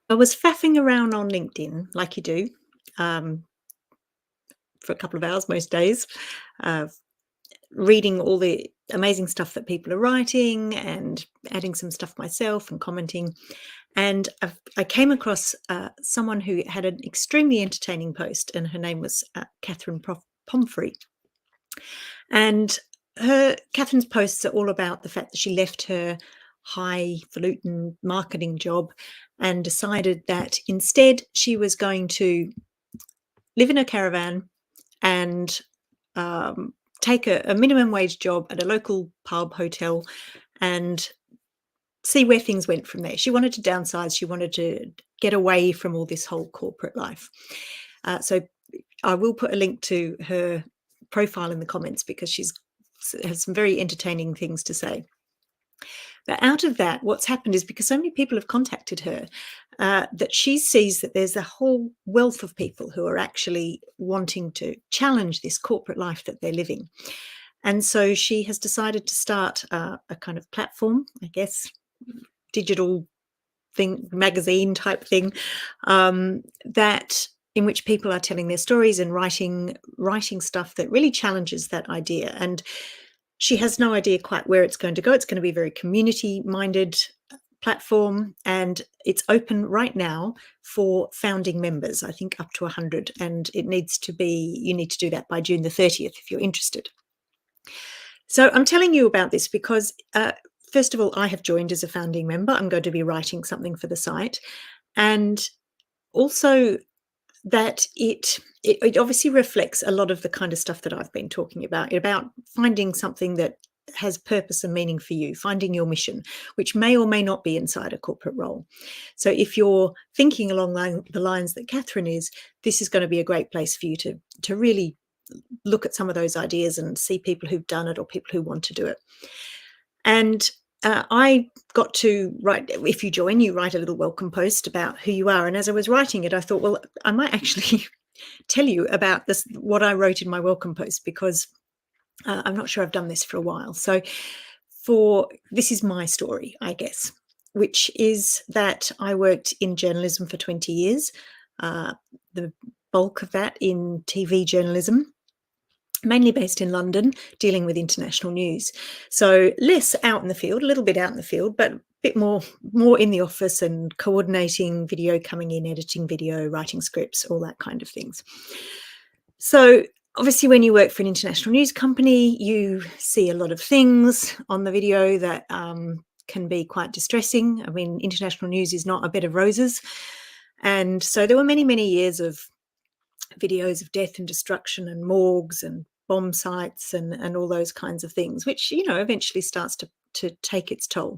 I was faffing around on LinkedIn like you do, um, for a couple of hours most days, uh, reading all the amazing stuff that people are writing and adding some stuff myself and commenting. And I came across someone who had an extremely entertaining post, and her name was Catherine Pomfrey. And Catherine's posts are all about the fact that she left her highfalutin marketing job and decided that instead she was going to live in a caravan and take a minimum wage job at a local pub hotel and see where things went from there. She wanted to downsize. She wanted to get away from all this whole corporate life. So I will put a link to her profile in the comments because she's has some very entertaining things to say. But out of that, what's happened is because so many people have contacted her, that she sees that there's a whole wealth of people who are actually wanting to challenge this corporate life that they're living. And so she has decided to start a kind of platform, I guess, digital thing, magazine type thing, that in which people are telling their stories and writing stuff that really challenges that idea. And she has no idea quite where it's going to go. It's going to be a very community-minded platform, and it's open right now for founding members, I think up to 100, and you need to do that by June the 30th if you're interested. So I'm telling you about this because, first of all, I have joined as a founding member. I'm going to be writing something for the site, and also that it obviously reflects a lot of the kind of stuff that I've been talking about finding something that has purpose and meaning for you, finding your mission, which may or may not be inside a corporate role. So if you're thinking along the lines that Catherine is, this is going to be a great place for you to really look at some of those ideas and see people who've done it or people who want to do it. And I got to write, if you join, you write a little welcome post about who you are. And as I was writing it, I thought, well, I might actually tell you about this, what I wrote in my welcome post, because I'm not sure I've done this for a while. So this is my story, I guess, which is that I worked in journalism for 20 years, the bulk of that in TV journalism, mainly based in London, dealing with international news. So less out in the field, a little bit out in the field, but a bit more in the office and coordinating video coming in, editing video, writing scripts, all that kind of things. So obviously when you work for an international news company, you see a lot of things on the video that can be quite distressing. I mean, international news is not a bed of roses. And so there were many, many years of videos of death and destruction and morgues and bomb sites and all those kinds of things, which, eventually starts to take its toll.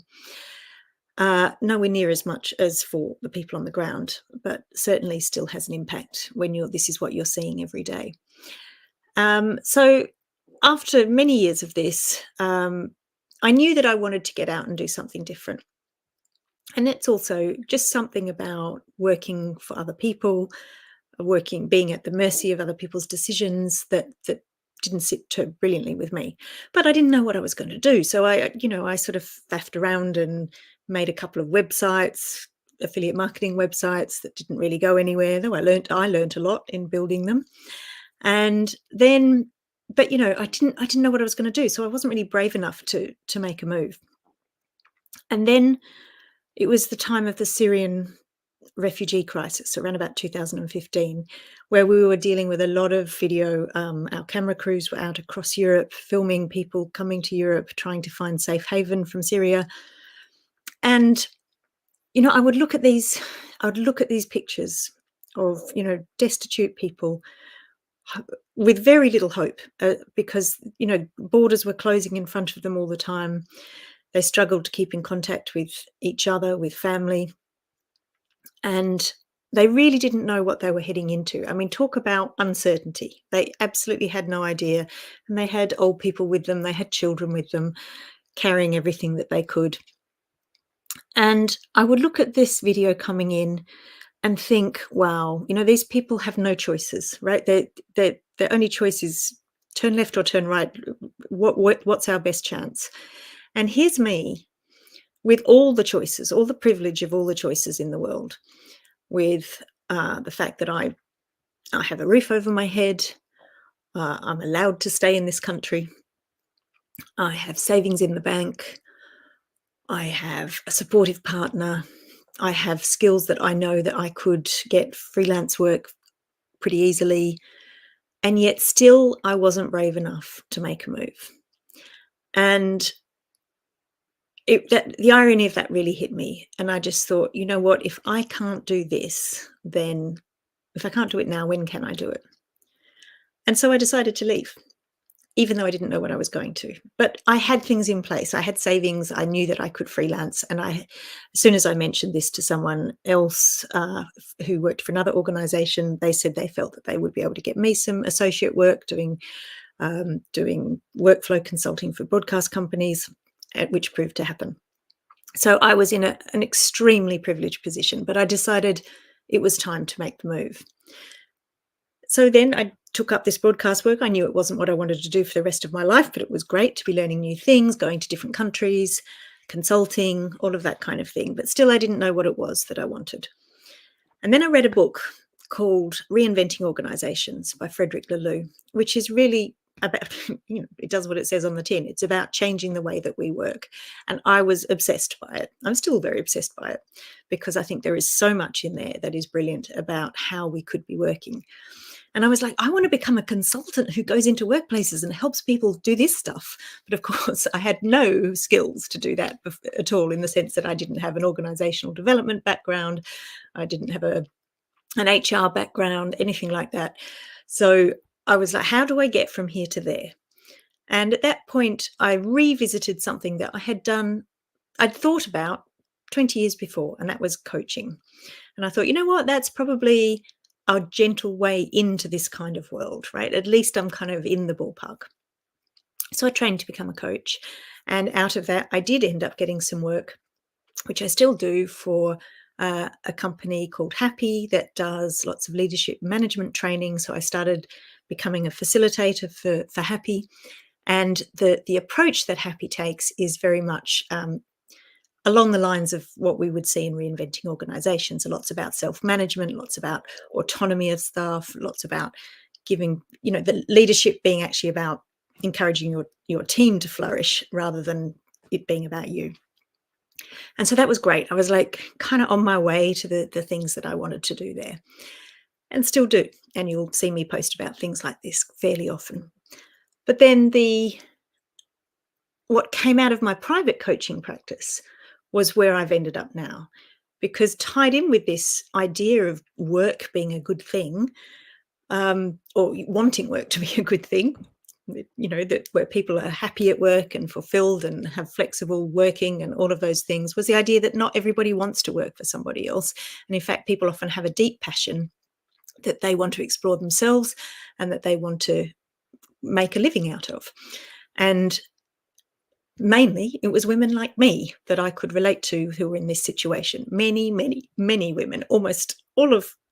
Nowhere near as much as for the people on the ground, but certainly still has an impact when this is what you're seeing every day. So after many years of this, I knew that I wanted to get out and do something different. And it's also just something about working for other people, being at the mercy of other people's decisions that didn't sit too brilliantly with me. But I didn't know what I was going to do. So I sort of faffed around and made a couple of websites, affiliate marketing websites that didn't really go anywhere, though I learned a lot in building them. And then, but I didn't know what I was going to do. So I wasn't really brave enough to make a move. And then it was the time of the Syrian refugee crisis around about 2015, where we were dealing with a lot of video. Our camera crews were out across Europe filming people coming to Europe, trying to find safe haven from Syria. And, I would look at these pictures of, destitute people with very little hope, because, borders were closing in front of them all the time. They struggled to keep in contact with each other, with family. And they really didn't know what they were heading into. I mean, talk about uncertainty. They absolutely had no idea. And they had old people with them. They had children with them, carrying everything that they could. And I would look at this video coming in and think, wow, these people have no choices, right? Their only choice is turn left or turn right. What's our best chance? And here's me with all the choices, all the privilege of all the choices in the world, with the fact that I have a roof over my head, I'm allowed to stay in this country, I have savings in the bank, I have a supportive partner, I have skills that I know that I could get freelance work pretty easily, and yet still I wasn't brave enough to make a move. And the irony of that really hit me, and I just thought, you know what? If I can't do this, then if I can't do it now, when can I do it? And so I decided to leave, even though I didn't know what I was going to. But I had things in place. I had savings. I knew that I could freelance. And as soon as I mentioned this to someone else who worked for another organization, they said they felt that they would be able to get me some associate work doing workflow consulting for broadcast companies, which proved to happen. So I was in an extremely privileged position, but I decided it was time to make the move. So then I took up this broadcast work. I knew it wasn't what I wanted to do for the rest of my life, but it was great to be learning new things, going to different countries, consulting, all of that kind of thing. But still, I didn't know what it was that I wanted. And then I read a book called Reinventing Organizations by Frederick Laloux, which is really about, it does what it says on the tin. It's about changing the way that we work. And I was obsessed by it. I'm still very obsessed by it because I think there is so much in there that is brilliant about how we could be working. And I was like, I want to become a consultant who goes into workplaces and helps people do this stuff. But of course, I had no skills to do that at all, in the sense that I didn't have an organizational development background. I didn't have an HR background, anything like that. So I was like, how do I get from here to there? And at that point, I revisited something that I'd thought about 20 years before, and that was coaching. And I thought, you know what, that's probably a gentle way into this kind of world, right? At least I'm kind of in the ballpark. So I trained to become a coach. And out of that, I did end up getting some work, which I still do, for a company called Happy that does lots of leadership management training. So I started becoming a facilitator for Happy. And the approach that Happy takes is very much along the lines of what we would see in Reinventing Organizations. So lots about self-management, lots about autonomy of staff, lots about giving, the leadership being actually about encouraging your team to flourish rather than it being about you. And so that was great. I was like kind of on my way to the things that I wanted to do there, and still do. And you'll see me post about things like this fairly often. But then what came out of my private coaching practice was where I've ended up now, because tied in with this idea of work being a good thing, or wanting work to be a good thing, that where people are happy at work and fulfilled and have flexible working and all of those things, was the idea that not everybody wants to work for somebody else. And in fact, people often have a deep passion that they want to explore themselves and that they want to make a living out of. And mainly it was women like me that I could relate to who were in this situation. Many, many, many women, almost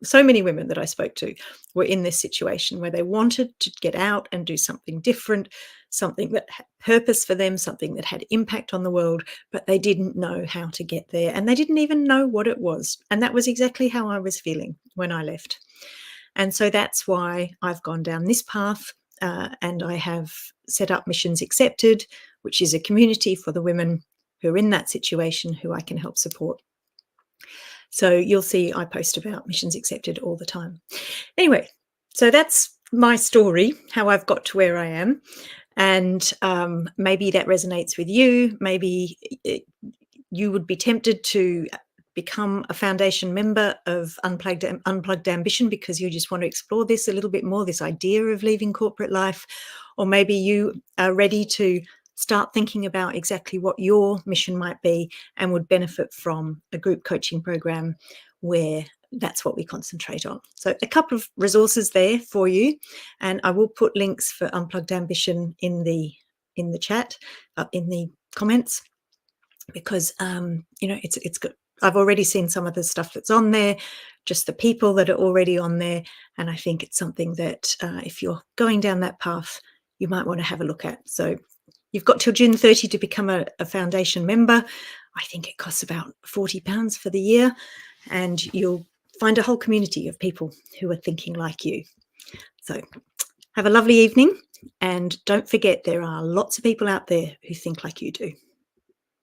so many women that I spoke to were in this situation where they wanted to get out and do something different, something that had purpose for them, something that had impact on the world, but they didn't know how to get there, and they didn't even know what it was. And that was exactly how I was feeling when I left. And so that's why I've gone down this path, and I have set up Missions Accepted, which is a community for the women who are in that situation who I can help support. So you'll see I post about Missions Accepted all the time. Anyway, so that's my story, how I've got to where I am. And maybe that resonates with you. Maybe you would be tempted to become a foundation member of Unplugged Ambition because you just want to explore this a little bit more, this idea of leaving corporate life. Or maybe you are ready to start thinking about exactly what your mission might be and would benefit from a group coaching program where that's what we concentrate on. So a couple of resources there for you, and I will put links for Unplugged Ambition in the chat, in the comments, because it's good. I've already seen some of the stuff that's on there, just the people that are already on there, and I think it's something that if you're going down that path, you might want to have a look at. So you've got till June 30 to become a foundation member. I think it costs about £40 for the year, and you'll find a whole community of people who are thinking like you. So have a lovely evening, and don't forget there are lots of people out there who think like you do.